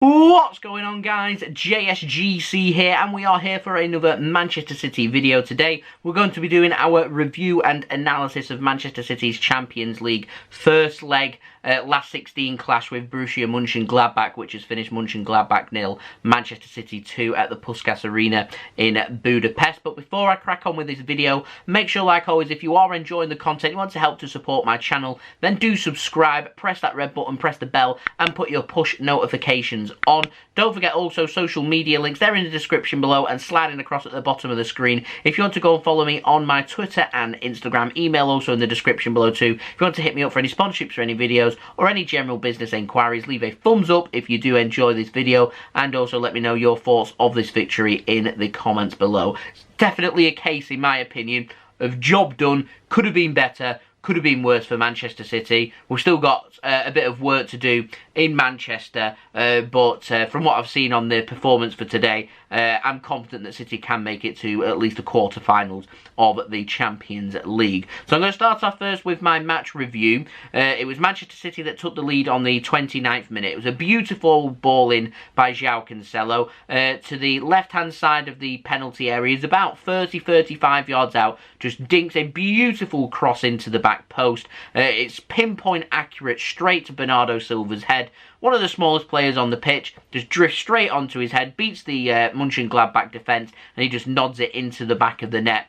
What's going on, guys? JSGC here, and we are here for another Manchester City video. Today we're going to be doing our review and analysis of Manchester City's Champions League first leg, last 16 clash with Borussia Monchengladbach, which has finished Monchengladbach 0, Manchester City 2 at the Puskas Arena in Budapest. But before I crack on with this video, make sure, like always, if you are enjoying the content, you want to help to support my channel, then do subscribe, press that red button, press the bell, and put your push notifications on. Don't forget also social media links, they're in the description below and sliding across at the bottom of the screen. If you want to go and follow me on my Twitter and Instagram, email also in the description below too. If you want to hit me up for any sponsorships for any videos or any general business enquiries, leave a thumbs up if you do enjoy this video, and also let me know your thoughts of this victory in the comments below. It's definitely a case, in my opinion, of job done, could have been better, could have been worse for Manchester City. We've still got a bit of work to do in Manchester, but from what I've seen on the performance for today, I'm confident that City can make it to at least the quarter-finals of the Champions League. So I'm going to start off first with my match review. It was Manchester City that took the lead on the 29th minute. It was a beautiful ball in by Joao Cancelo to the left-hand side of the penalty area. It's about 30-35 yards out. Just dinks a beautiful cross into the back post. It's pinpoint accurate straight to Bernardo Silva's head. One of the smallest players on the pitch just drifts straight onto his head, beats the Monchengladbach defence, and he just nods it into the back of the net,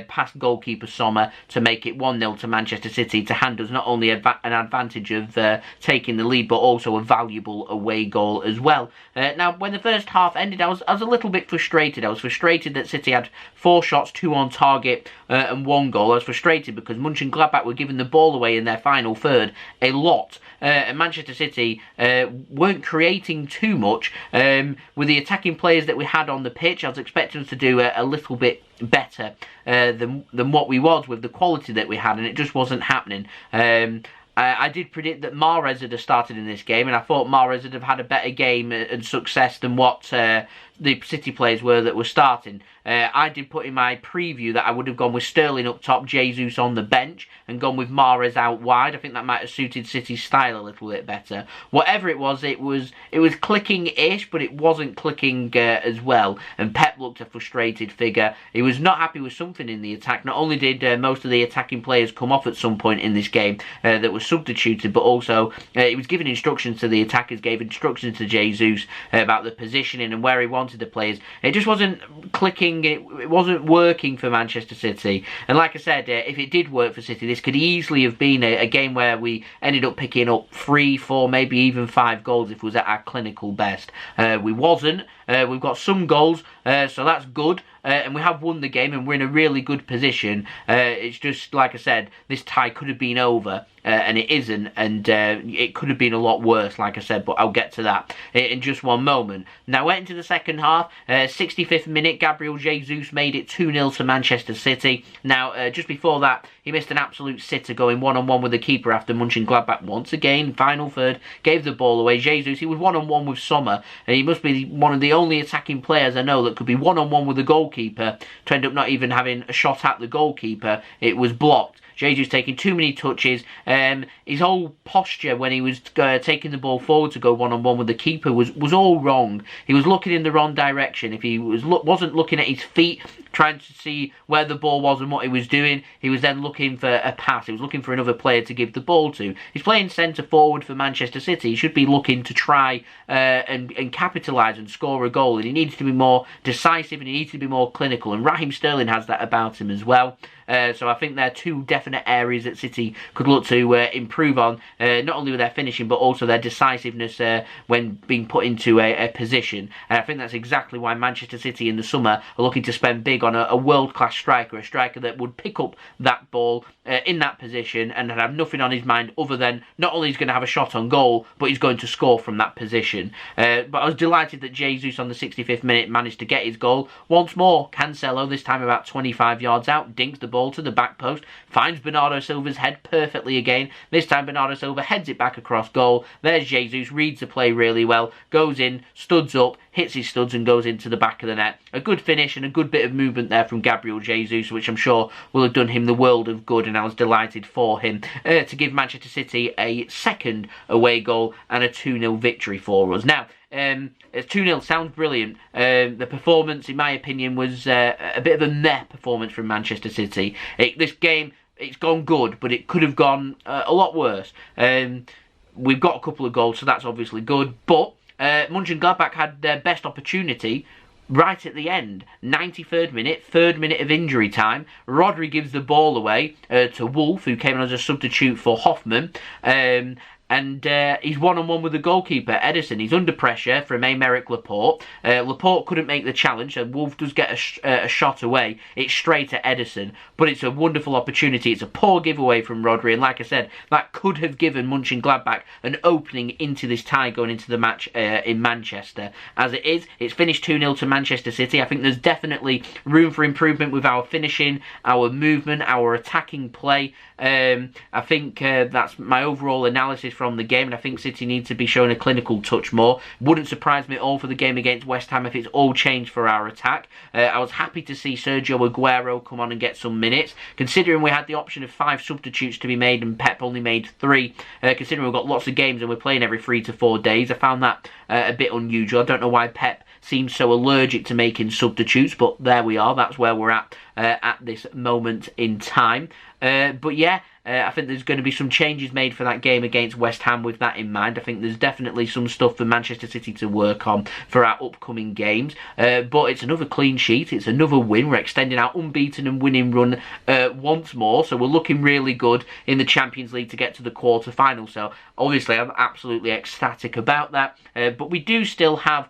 past goalkeeper Sommer, to make it 1-0 to Manchester City, to hand us not only an advantage of taking the lead, but also a valuable away goal as well. Now, when the first half ended, I was a little bit frustrated. I was frustrated that City had 4 shots, 2 on target, and 1 goal. I was frustrated because Monchengladbach were giving the ball away in their final third a lot, and Manchester City weren't creating too much. With the attacking players that we had on the pitch, I was expecting us to do a little bit better than what we was with the quality that we had, and it just wasn't happening. I did predict that Mahrez would have started in this game, and I thought Mahrez would have had a better game and success than what the City players were that were starting. I did put in my preview that I would have gone with Sterling up top, Jesus on the bench, and gone with Mahrez out wide. I think that might have suited City's style a little bit better. Whatever it was clicking-ish, but it wasn't clicking as well. And Pep looked a frustrated figure. He was not happy with something in the attack. Not only did most of the attacking players come off at some point in this game that were substituted, but also he was giving instructions to the attackers, gave instructions to Jesus about the positioning and where he wanted the players. It just wasn't clicking. It wasn't working for Manchester City. And like I said, if it did work for City, this could easily have been a game where we ended up picking up 3, 4, maybe even 5 goals if it was at our clinical best. We wasn't. We've got some goals, so that's good. And we have won the game, and we're in a really good position. It's just, like I said, this tie could have been over, and it isn't, and it could have been a lot worse, like I said, but I'll get to that in just one moment. Now, went into the second half, 65th minute, Gabriel Jesus made it 2-0 to Manchester City. Now, just before that, he missed an absolute sitter going one-on-one with the keeper after Monchengladbach once again, final third, gave the ball away. Jesus, he was one-on-one with Sommer, and he must be one of the only attacking players I know that could be one-on-one with the goalkeeper to end up not even having a shot at the goalkeeper. It was blocked. Jesus taking too many touches. His whole posture when he was taking the ball forward to go one-on-one with the keeper was all wrong. He was looking in the wrong direction. If he wasn't looking at his feet, trying to see where the ball was and what he was doing, he was then looking for a pass. He was looking for another player to give the ball to. He's playing centre forward for Manchester City. He should be looking to try and capitalise and score a goal. And he needs to be more decisive, and he needs to be more clinical. And Raheem Sterling has that about him as well. So I think there are 2 definite areas that City could look to improve on, not only with their finishing, but also their decisiveness when being put into a position. And I think that's exactly why Manchester City in the summer are looking to spend big on a world-class striker, a striker that would pick up that ball in that position and have nothing on his mind other than not only he's going to have a shot on goal, but he's going to score from that position. But I was delighted that Jesus on the 65th minute managed to get his goal. Once more, Cancelo, this time about 25 yards out, dinks the ball to the back post, finds Bernardo Silva's head perfectly again. This time Bernardo Silva heads it back across goal. There's Jesus, reads the play really well, goes in, studs up, hits his studs and goes into the back of the net. A good finish and a good bit of movement there from Gabriel Jesus, which I'm sure will have done him the world of good, and I was delighted for him to give Manchester City a second away goal and a 2-0 victory for us. Now, It's 2-0, sounds brilliant. The performance, in my opinion, was a bit of a meh performance from Manchester City. This game, it's gone good, but it could have gone a lot worse. We've got a couple of goals, so that's obviously good. But Monchengladbach had their best opportunity right at the end. 93rd minute, 3rd minute of injury time. Rodri gives the ball away to Wolf, who came on as a substitute for Hoffman. And he's one-on-one with the goalkeeper, Ederson. He's under pressure from Aymeric Laporte. Laporte couldn't make the challenge, so Wolf does get a shot away. It's straight at Ederson, but it's a wonderful opportunity. It's a poor giveaway from Rodri, and like I said, that could have given Monchengladbach an opening into this tie going into the match in Manchester. As it is, it's finished 2-0 to Manchester City. I think there's definitely room for improvement with our finishing, our movement, our attacking play. I think that's my overall analysis from the game, and I think City need to be showing a clinical touch more. Wouldn't surprise me at all for the game against West Ham if it's all changed for our attack. I was happy to see Sergio Aguero come on and get some minutes, considering we had the option of 5 substitutes to be made and Pep only made 3. Considering we've got lots of games and we're playing every 3 to 4 days, I found that a bit unusual. I don't know why Pep seems so allergic to making substitutes, but there we are. That's where we're at this moment in time. But yeah, I think there's going to be some changes made for that game against West Ham with that in mind. I think there's definitely some stuff for Manchester City to work on for our upcoming games. But it's another clean sheet. It's another win. We're extending our unbeaten and winning run once more. So we're looking really good in the Champions League to get to the quarter-final. So obviously I'm absolutely ecstatic about that. But we do still have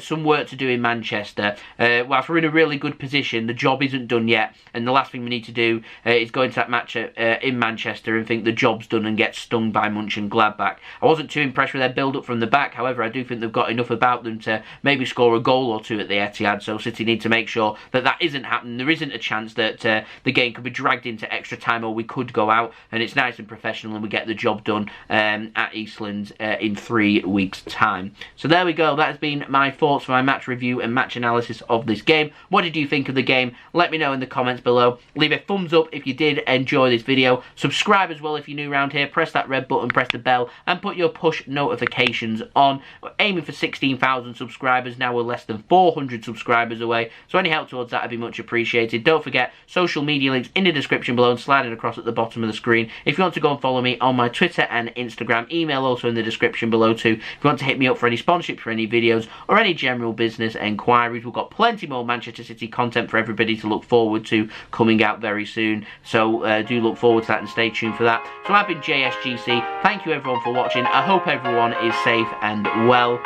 some work to do in Manchester. Whilst we're in a really good position, the job isn't done yet. And the last thing we need to do is go into that match in Manchester and think the job's done and get stung by Monchengladbach. I wasn't too impressed with their build-up from the back. However, I do think they've got enough about them to maybe score a goal or 2 at the Etihad. So City need to make sure that that isn't happening. There isn't a chance that the game could be dragged into extra time, or we could go out and it's nice and professional and we get the job done at Eastlands in 3 weeks' time. So there we go. That has been my thoughts for my match review and match analysis of this game. What did you think of the game? Let me know in the comments below. Leave a thumbs up if you did enjoy this video. Subscribe as well if you're new around here. Press that red button, press the bell, and put your push notifications on. We're aiming for 16,000 subscribers. Now we're less than 400 subscribers away. So any help towards that would be much appreciated. Don't forget, social media links in the description below and sliding across at the bottom of the screen. If you want to go and follow me on my Twitter and Instagram, email also in the description below too. If you want to hit me up for any sponsorship for any videos or any general business enquiries, we've got plenty more Manchester City content for everybody to look forward to coming out very soon. So do look forward to that and stay tuned for that. So I've been JSGC. Thank you everyone for watching. I hope everyone is safe and well.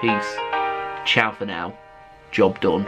Peace. Ciao for now. Job done.